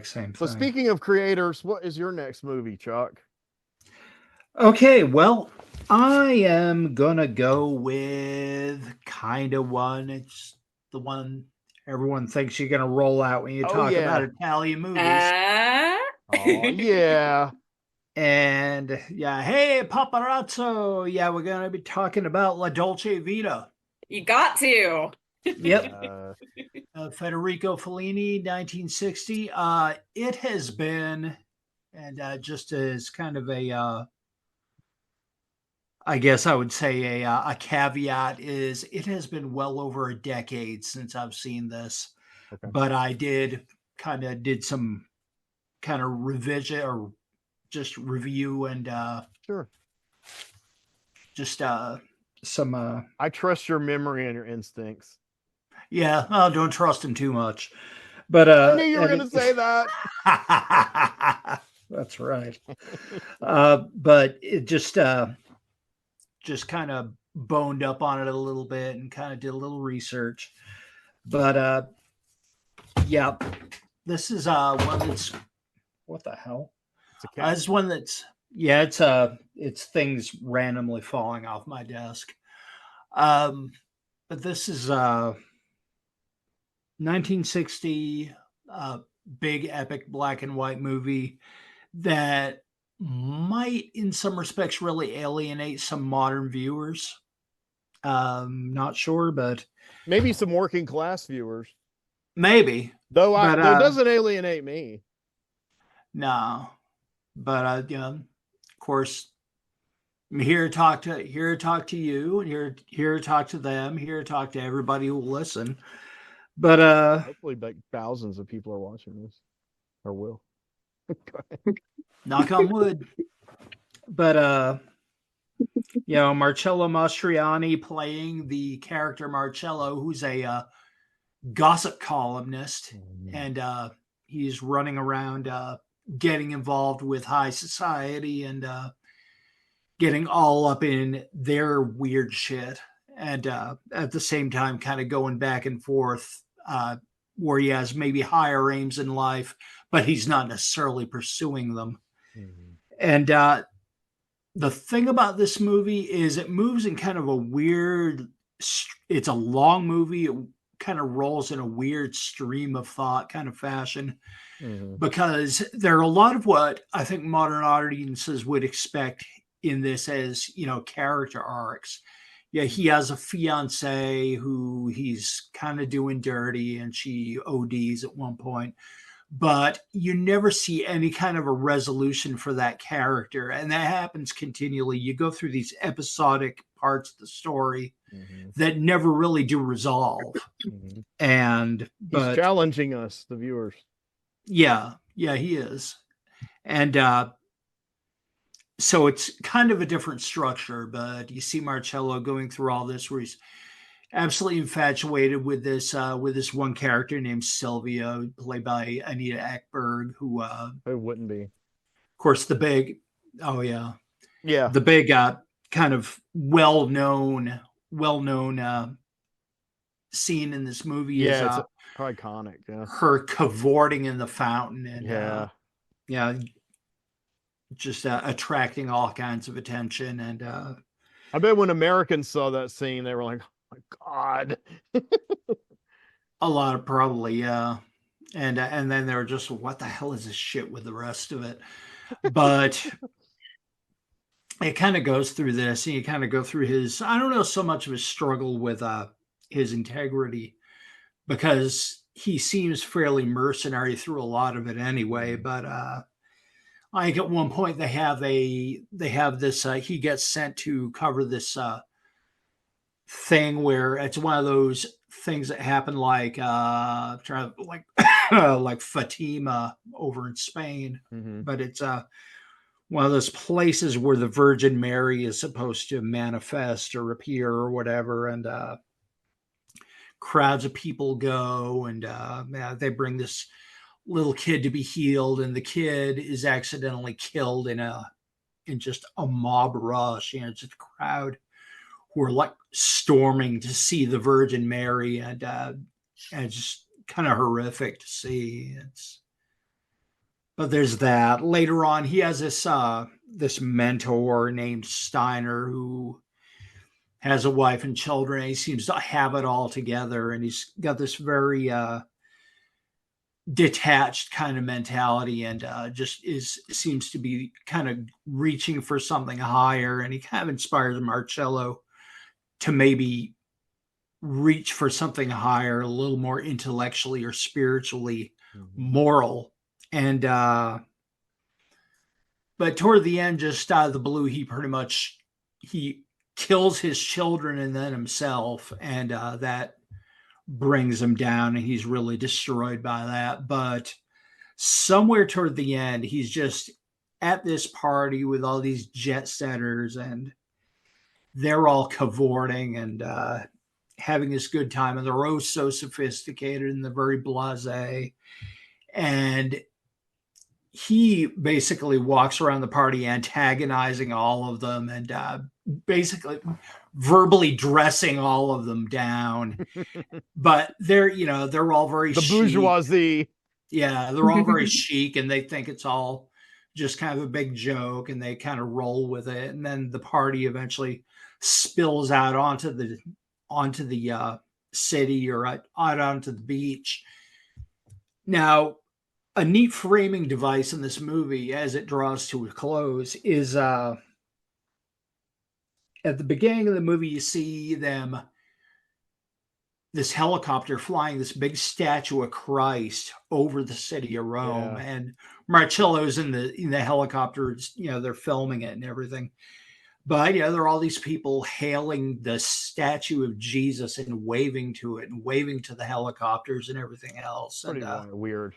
exact same So thing. speaking of creators, what is your next movie, Chuck? Okay, well, I am gonna go with kind of one. It's the one everyone thinks you're gonna roll out when you Oh talk about yeah. Italian movies. Uh, Oh yeah. And yeah, hey paparazzo, yeah, we're gonna be talking about La Dolce Vita. you got to. Yep, Uh, Federico Fellini, 1960. It has been, and just as kind of a I guess I would say a caveat is it has been well over a decade since I've seen this, okay. but I did some kind of revision or just review and Sure. just some I trust your memory and your instincts. yeah. Oh, don't trust him too much, but I knew you were going to say that. that's right. But it just kind of boned up on it a little bit and kind of did a little research. But yeah, this is one that's what the hell? It's a cat. This one that's yeah, it's things randomly falling off my desk. But this is 1960 big epic black and white movie that might in some respects really alienate some modern viewers. Not sure, but Maybe some working class viewers. maybe. But Though it doesn't alienate me. no. But of course, I'm here to talk to you, and here to talk to them, here to talk to everybody who will listen. But Hopefully like thousands of people are watching this. Or will. knock on wood. But Marcello Mastroianni playing the character Marcello, who's a gossip columnist, and he's running around getting involved with high society and getting all up in their weird shit, and at the same time kind of going back and forth where he has maybe higher aims in life, but he's not necessarily pursuing them. Mhm. And the thing about this movie is it moves in kind of a weird, it's a long movie. It kind of rolls in a weird stream of thought kind of fashion Mhm. because there are a lot of what I think modern audiences would expect in this as, character arcs. Yeah, he has a fiance who he's kind of doing dirty and she ODs at one point, but you never see any kind of a resolution for that character. And that happens continually. You go through these episodic parts of the story Mhm. that never really do resolve. Mhm. And, He's but challenging us, the viewers. yeah, he is. And, so it's kind of a different structure, but you see Marcello going through all this where he's absolutely infatuated with this one character named Sylvia, played by Anita Ekberg, who It wouldn't be. of course the big oh yeah, Yeah. the big kind of well known scene in this movie is Yeah, it's iconic. Yeah. her cavorting in the fountain and Yeah. yeah, just attracting all kinds of attention and I bet when Americans saw that scene, they were like, "Oh my god!" a lot of probably yeah, and then they were just what the hell is this shit with the rest of it, but it kind of goes through this and you kind of go through his I don't know so much of his struggle with his integrity because he seems fairly mercenary through a lot of it anyway, but like at one point they have this he gets sent to cover this thing where it's one of those things that happen like like like Fatima over in Spain, Mhm. but it's one of those places where the Virgin Mary is supposed to manifest or appear or whatever, and crowds of people go, and they bring this little kid to be healed, and the kid is accidentally killed in just a mob rush. Just a crowd who are like storming to see the Virgin Mary, and it's just kind of horrific to see. but there's that. Later on, he has this mentor named Steiner who has a wife and children. And he seems to have it all together, and he's got this very detached kind of mentality, and just is seems to be kind of reaching for something higher. And he kind of inspires Marcello to maybe reach for something higher, a little more intellectually or spiritually Mm-hmm. moral. And but toward the end, just out of the blue, he kills his children and then himself, and that brings him down, and he's really destroyed by that. But somewhere toward the end, he's just at this party with all these jet setters, and they're all cavorting and having this good time, and they're all so sophisticated and they're very blasé. And he basically walks around the party antagonizing all of them, and basically verbally dressing all of them down. But they're all very The chic. bourgeoisie. Yeah, they're all very chic, and they think it's all just kind of a big joke, and they kind of roll with it. And then the party eventually spills out onto the city, or out onto the beach. Now, a neat framing device in this movie, as it draws to a close, is at the beginning of the movie, you see them this helicopter flying this big statue of Christ over the city of Rome, Yeah, and Marcello's in the helicopter. They're filming it and everything. But there are all these people hailing the statue of Jesus and waving to it and waving to the helicopters and everything else. And pretty weird.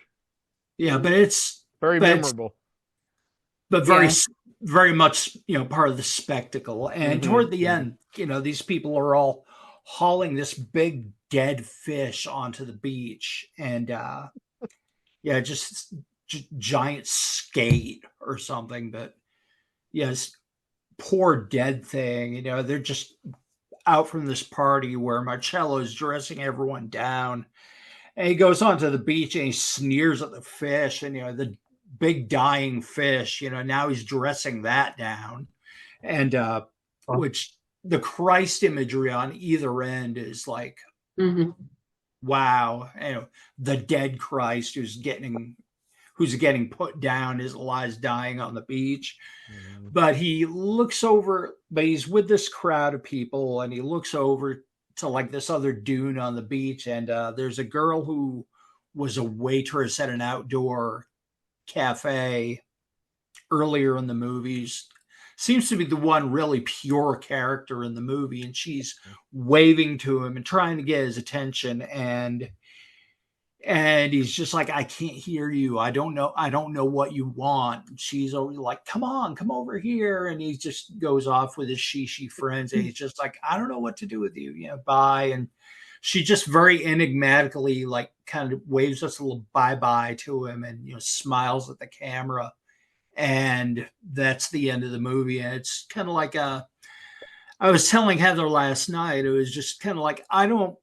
yeah, but it's Very but it's memorable. but very Yeah. very much part of the spectacle. And toward the Mm-hmm. end, these people are all hauling this big dead fish onto the beach, and yeah, just giant skate or something. But yes, poor dead thing. They're just out from this party where Marcello's dressing everyone down, and he goes onto the beach and he sneers at the fish, and the big dying fish. Now he's dressing that down, and which the Christ imagery on either end is like, Mm-hmm. wow. The dead Christ who's getting put down is lies dying on the beach. Mm-hmm. But he's with this crowd of people, and he looks over to like this other dune on the beach, and there's a girl who was a waitress at an outdoor cafe earlier in the movies. Seems to be the one really pure character in the movie, and she's waving to him and trying to get his attention, and he's just like, I can't hear you. I don't know what you want. And she's always like, come on, come over here. And he just goes off with his she friends, and he's just like, I don't know what to do with you. Bye. And she just very enigmatically like kind of waves us a little bye to him, and smiles at the camera. And that's the end of the movie. And it's kind of like I was telling Heather last night, it was just kind of like, I don't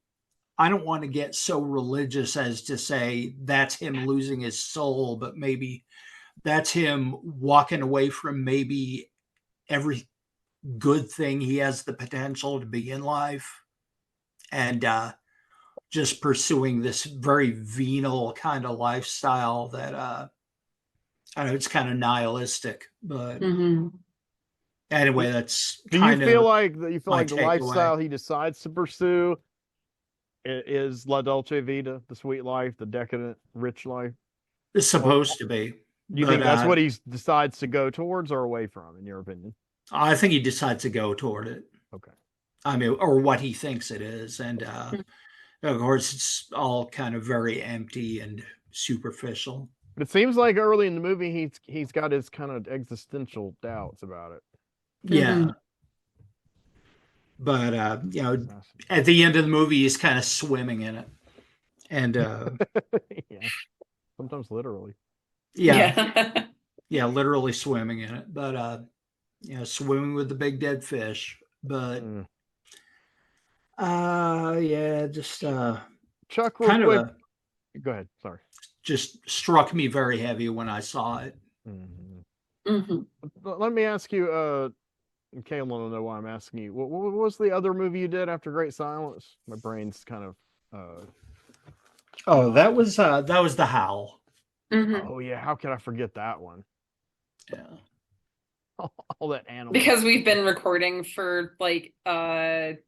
want to get so religious as to say that's him losing his soul, but maybe that's him walking away from maybe every good thing he has the potential to be in life, and just pursuing this very venal kind of lifestyle that I know it's kind of nihilistic, but Mm-hmm. anyway, that's Do you kind feel of like my the takeaway. lifestyle he decides to pursue is La Dolce Vita, the sweet life, the decadent, rich life? It's Or supposed to be, do you but think that's what he decides to go towards or away from, in your opinion? I think he decides to go toward it. Okay. I mean, or what he thinks it is. And of course, it's all kind of very empty and superficial. But it seems like early in the movie he's got his kind of existential doubts about it. Mm-hmm. Yeah. But, Fascinating. at the end of the movie, he's kind of swimming in it. And Yeah. Sometimes literally. yeah, Yeah. yeah, literally swimming in it. But, swimming with the big dead fish. But, Mm. yeah, just Chuck, real kind of quick. a Go ahead. Sorry. just struck me very heavy when I saw it. Mhm. Mhm. Let me ask you, Caitlin will know why I'm asking you. What was the other movie you did after Great Silence? My brain's kind of Oh, not. that was The Howl. Mhm. Oh yeah, how could I forget that one? Yeah. All that animal Because we've been recording for like 3 hours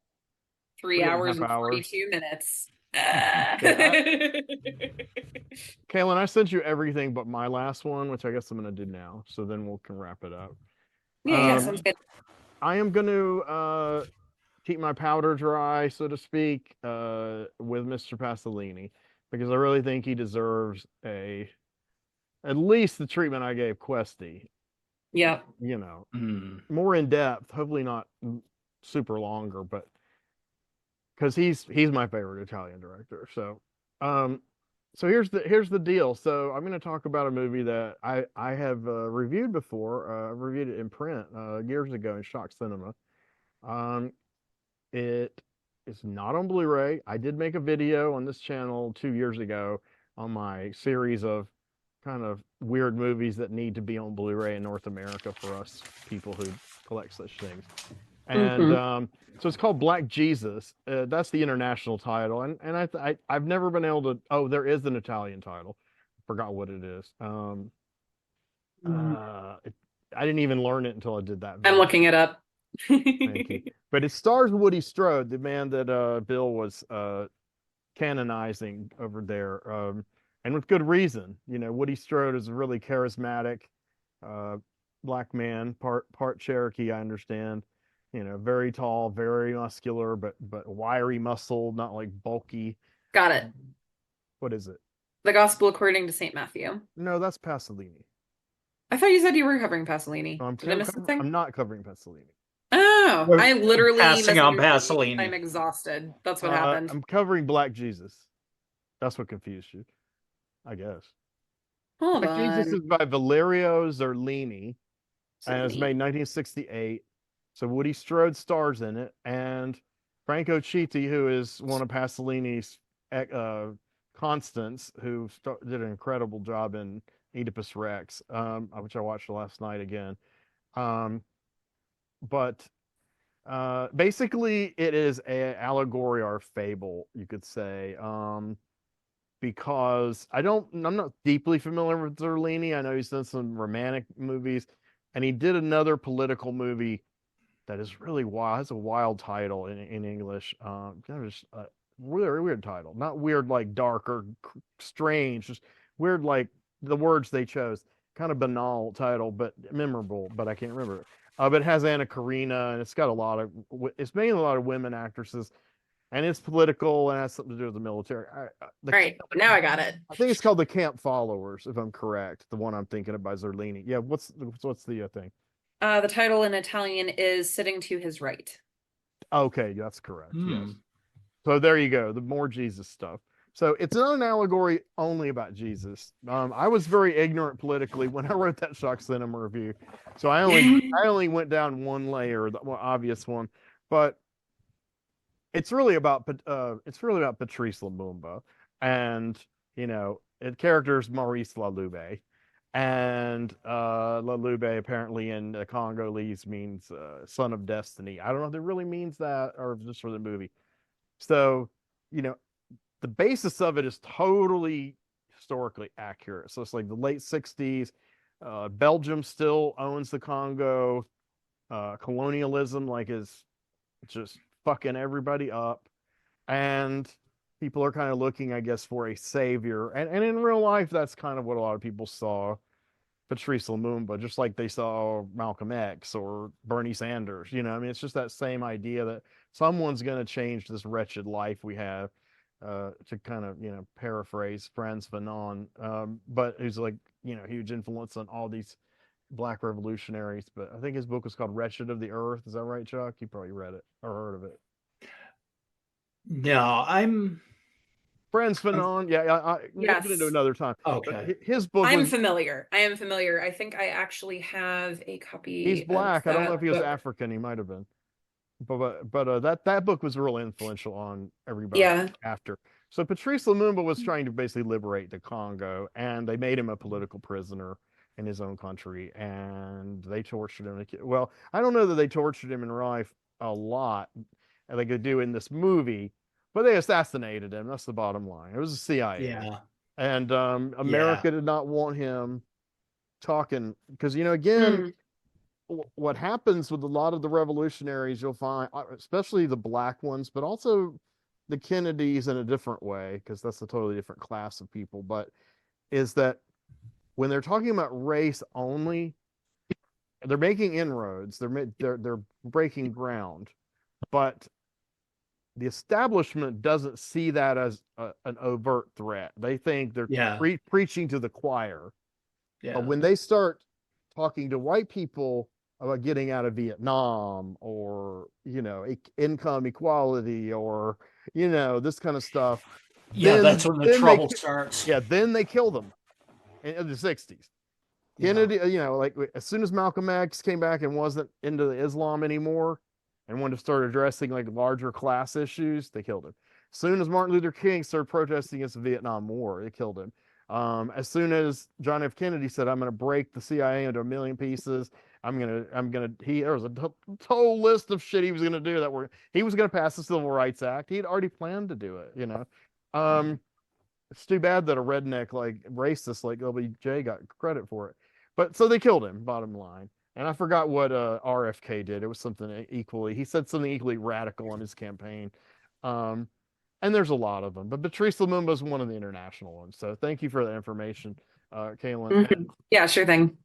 3.5 hours. and 42 minutes. Okay, Kaylin, I sent you everything but my last one, which I guess I'm gonna do now. So then we can wrap it up. Yeah, sounds good. I am going to keep my powder dry, so to speak, with Mr. Pasolini because I really think he deserves at least the treatment I gave Questy. Yeah. You know, Mm. more in depth. Hopefully not super longer, but because he's my favorite Italian director. Um, so here's the deal. So I'm going to talk about a movie that I have reviewed before. I reviewed it in print years ago in Shock Cinema. Um, it is not on Blu-ray. I did make a video on this channel 2 years ago on my series of kind of weird movies that need to be on Blu-ray in North America for us people who collect such things. And Mhm. so it's called Black Jesus. That's the international title, and I've never been able to. Oh, there is an Italian title. Forgot what it is. Mm. It, I didn't even learn it until I did that I'm video. looking it up. Thank you. But it stars Woody Strode, the man that Bill was canonizing over there, and with good reason. You know, Woody Strode is a really charismatic uh, black man, part Cherokee, I understand. You know, very tall, very muscular, but wiry muscle, not like bulky. Got it. What is it? The Gospel according to St. Matthew. No, that's Pasolini. I thought you said you were covering Pasolini. No, Did I miss something? I'm not covering Pasolini. Oh, We're I literally passing on messaged you. I'm Pasolini. exhausted. That's what happened. I'm covering Black Jesus. That's what confused you, I guess. Hold Black Jesus on. is by Valerio Zurlini, and it was made Zurlini. in 1968. So Woody Strode stars in it, and Franco Chitti, who is one of Pasolini's uh, constants, who did an incredible job in Oedipus Rex, which I watched last night again. Um, but basically, it is an allegory or fable, you could say. Because I'm not deeply familiar with Zerlini. I know he's done some romantic movies, and he did another political movie that is really wild. It's a wild title in English. Just a really weird title. Not weird like dark or strange, just weird like the words they chose. Kind of banal title, but memorable. But I can't remember it. But it has Anna Karina, and it's got a lot of. It's mainly a lot of women actresses, and it's political and has something to do with the military. All right, now I got it. I think it's called the Camp Followers, if I'm correct. The one I'm thinking of by Zerlini. Yeah, what's the thing? The title in Italian is Sitting to His Right. Okay, that's correct. Hmm. Yes. So there you go. The more Jesus stuff. So it's not an allegory only about Jesus. I was very ignorant politically when I wrote that Shock Cinema review, so I only went down one layer, the more obvious one, but it's really about Patrice Lumumba, and you know, it characters Maurice Lalube, and Lalube apparently in Congolese means son of destiny. I don't know if it really means that or just for the movie. So, you know, the basis of it is totally historically accurate. So it's like the late 60s. Belgium still owns the Congo. Colonialism like is just fucking everybody up, and people are kind of looking, I guess, for a savior. And in real life, that's kind of what a lot of people saw Patrice Lumumba, just like they saw Malcolm X or Bernie Sanders. You know, I mean, it's just that same idea that someone's going to change this wretched life we have. To kind of paraphrase Frantz Fanon, but who's like huge influence on all these black revolutionaries. But I think his book was called Wretched of the Earth. Is that right, Chuck? You probably read it or heard of it. No, Frantz I'm Fanon, yeah, we'll get into Yes, another time. But okay. his book I'm was. familiar. I am familiar. I think I actually have a He's copy of black. I don't know if that he was book. African. He might have been. that book was really influential on everybody Yeah. after. So Patrice Lumumba was trying to basically liberate the Congo, and they made him a political prisoner in his own country, and they tortured him. Well, I don't know that they tortured him in real life a lot, and they could do in this movie, but they assassinated him. That's the bottom line. It was the CIA, Yeah. and Yeah. America did not want him talking because again Mm. what happens with a lot of the revolutionaries, you'll find, especially the black ones, but also the Kennedys in a different way, because that's a totally different class of people, but is that when they're talking about race only, they're making inroads, they're breaking ground, but the establishment doesn't see that as an overt threat. They think they're Yeah. preaching to the choir. But Yeah. when they start talking to white people about getting out of Vietnam, or income equality, or this kind of stuff, Yeah, that's then when the then they trouble starts. then they kill them in the 60s. Yeah. Kennedy, like as soon as Malcolm X came back and wasn't into the Islam anymore and wanted to start addressing like larger class issues, they killed him. As soon as Martin Luther King started protesting against the Vietnam War, they killed him. As soon as John F. Kennedy said, "I'm going to break the CIA into a million pieces," there was a whole list of shit he was going to do he was going to pass the Civil Rights Act. He had already planned to do it. It's too bad that a redneck like racist like LBJ got credit for it. But so they killed him, bottom line. And I forgot what RFK did. It was something equally. He said something equally radical on his campaign. Um, and there's a lot of them. But Patrice Lumumba is one of the international ones. So thank you for the information, Kaylin. Mhm. Yeah, sure thing.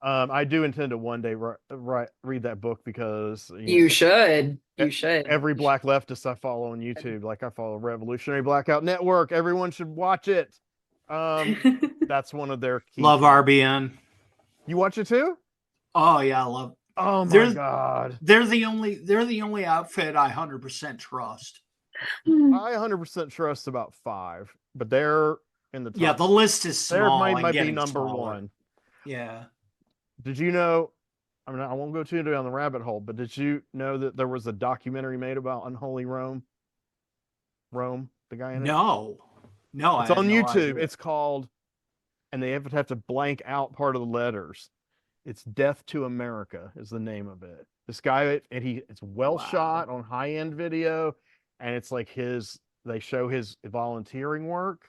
I do intend to one day read that book because You should. You should. every black leftist I follow on YouTube, like I follow Revolutionary Blackout Network, everyone should watch it. That's one of their key. Love RBN. You watch it too? Oh yeah, I love. Oh my They're God. they're the only outfit I 100% trust. I 100% trust about 5, but they're in the top. Yeah, the list is There small. might be getting number smaller. 1. Yeah. Did you know? I mean, I won't go too down the rabbit hole, but did you know that there was a documentary made about Unholy Rome? Rome, the guy in it? No. No, It's I had on no YouTube. idea. It's called, and they have to blank out part of the letters. It's Death to America is the name of it. This guy, and it's well Wow. shot on high-end video, and it's like they show his volunteering work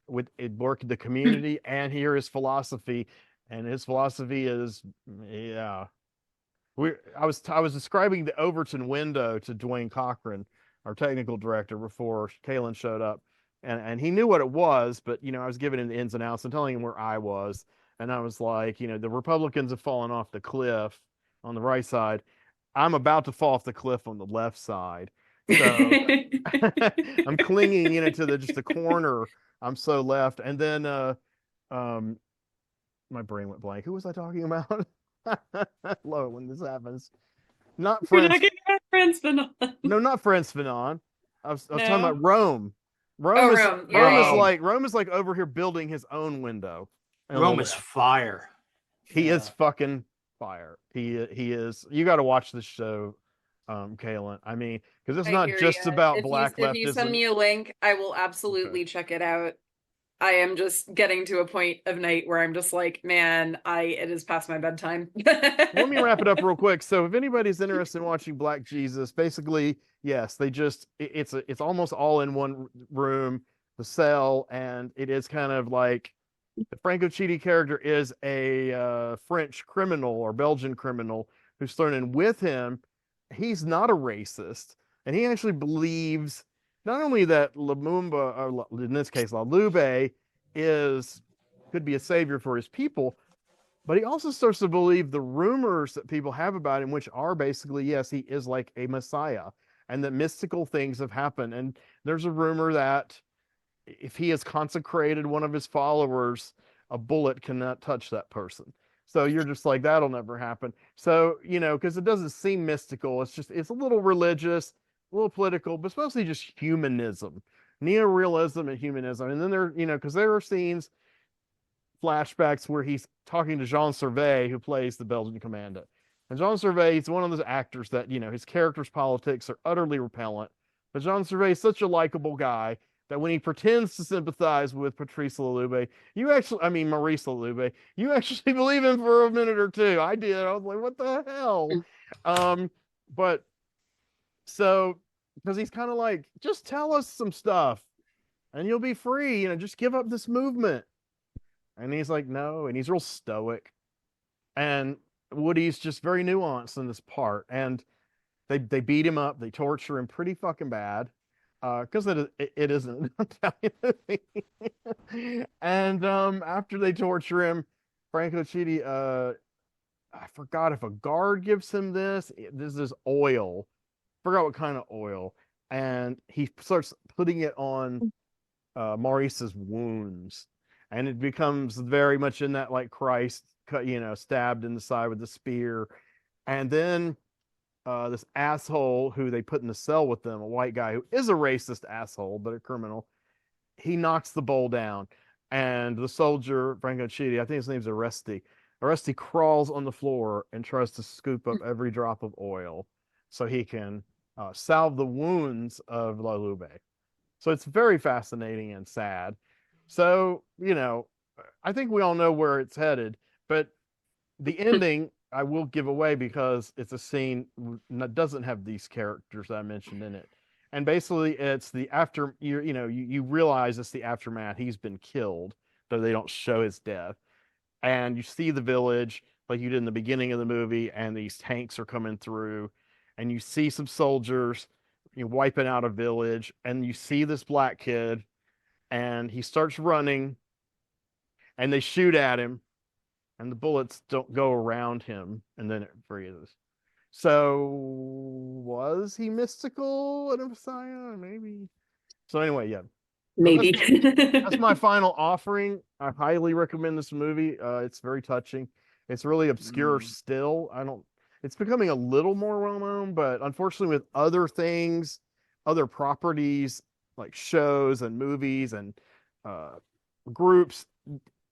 with work in the community and hear his philosophy. And his philosophy is, yeah. I was describing the Overton window to Dwayne Cochran, our technical director, before Kalen showed up. And he knew what it was, but I was giving him the ins and outs and telling him where I was. And I was like, the Republicans have fallen off the cliff on the right side. I'm about to fall off the cliff on the left side. So I'm clinging, to just the corner. I'm so left. And then my brain went blank. Who was I talking about? I love it when this happens. Not We're Frantz. not getting our friends, Fanon. No, not Frantz Fanon. I was talking No. about Rome. Oh, Rome. Yeah, Rome is like over here building his own window. Rome is fire. He is fucking fire. He is. You got to watch this show, Kaylin. I mean, because it's not just about black leftism. If you send me a link, I will absolutely check it out. I am just getting to a point of night where I'm just like, man, it is past my bedtime. Let me wrap it up real quick. So if anybody's interested in watching Black Jesus, basically, yes, it's almost all in one room, the cell, and it is kind of like the Franco Chidi character is a French criminal or Belgian criminal who's thrown in with him. He's not a racist, and he actually believes not only that Lumumba, or in this case, Lalube, could be a savior for his people, but he also starts to believe the rumors that people have about him, which are basically, yes, he is like a messiah, and that mystical things have happened. And there's a rumor that if he has consecrated one of his followers, a bullet cannot touch that person. So you're just like, that'll never happen. So, because it doesn't seem mystical. It's a little religious, a little political, but it's mostly just humanism, neorealism and humanism. And then because there are scenes, flashbacks where he's talking to Jean Servais, who plays the Belgian commandant. And John Survey is one of those actors that, his character's politics are utterly repellent. But John Survey is such a likable guy that when he pretends to sympathize with Maurice Lalube, you actually believe him for a minute or two. I did. I was like, what the hell? But so, because he's kind of like, just tell us some stuff and you'll be free, just give up this movement. And he's like, no. And he's real stoic. And Woody's just very nuanced in this part. And they beat him up. They torture him pretty fucking bad. Because it isn't an Italian movie. And after they torture him, Franco Chidi, I forgot if a guard gives him this. This is oil. Forgot what kind of oil. And he starts putting it on Maurice's wounds. And it becomes very much in that like Christ, stabbed in the side with the spear. And then this asshole who they put in the cell with them, a white guy who is a racist asshole, but a criminal, he knocks the bowl down. And the soldier, Franco Chidi, I think his name's Aresti crawls on the floor and tries to scoop up every drop of oil so he can salve the wounds of Lalube. So it's very fascinating and sad. So, I think we all know where it's headed, but the ending I will give away because it's a scene that doesn't have these characters that I mentioned in it. And basically it's the after, you realize it's the aftermath. He's been killed, though they don't show his death. And you see the village like you did in the beginning of the movie, and these tanks are coming through, and you see some soldiers wiping out a village, and you see this black kid, and he starts running, and they shoot at him, and the bullets don't go around him, and then it freezes. So was he mystical and a messiah? Maybe. So anyway, yeah. Maybe. That's my final offering. I highly recommend this movie. It's very touching. It's really obscure still. It's becoming a little more well known, but unfortunately with other things, other properties like shows and movies and groups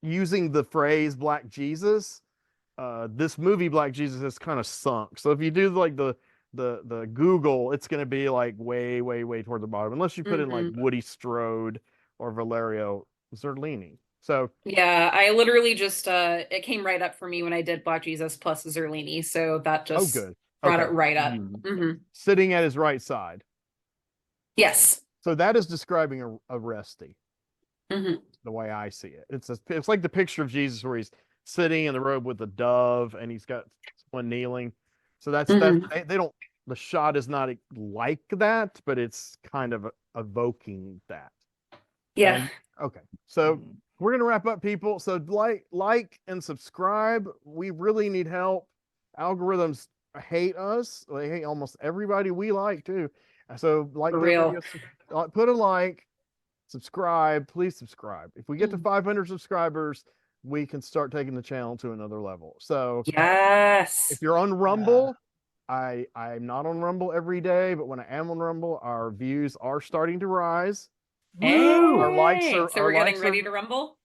using the phrase Black Jesus, this movie Black Jesus has kind of sunk. So if you do like the Google, it's going to be like way, way, way toward the bottom, unless you put in like Woody Strode or Valerio Zurlini. So yeah, I literally just it came right up for me when I did Black Jesus plus Zurlini, so that just good. brought it right up. Sitting at his right side. Yes. So that is describing a Resty, the way I see it. It's like the picture of Jesus where he's sitting in the robe with a dove and he's got someone kneeling. So that's they don't. The shot is not like that, but it's kind of evoking that. Yeah. Okay. So we're gonna wrap up, people. So like and subscribe. We really need help. Algorithms hate us. They hate almost everybody we like too. So like, put a like, subscribe. Please subscribe. If we get to 500 subscribers, we can start taking the channel to another level. So yes, if you're on Rumble, I'm not on Rumble every day, but when I am on Rumble, our views are starting to rise. Hey, our likes are. So we're getting ready to Rumble.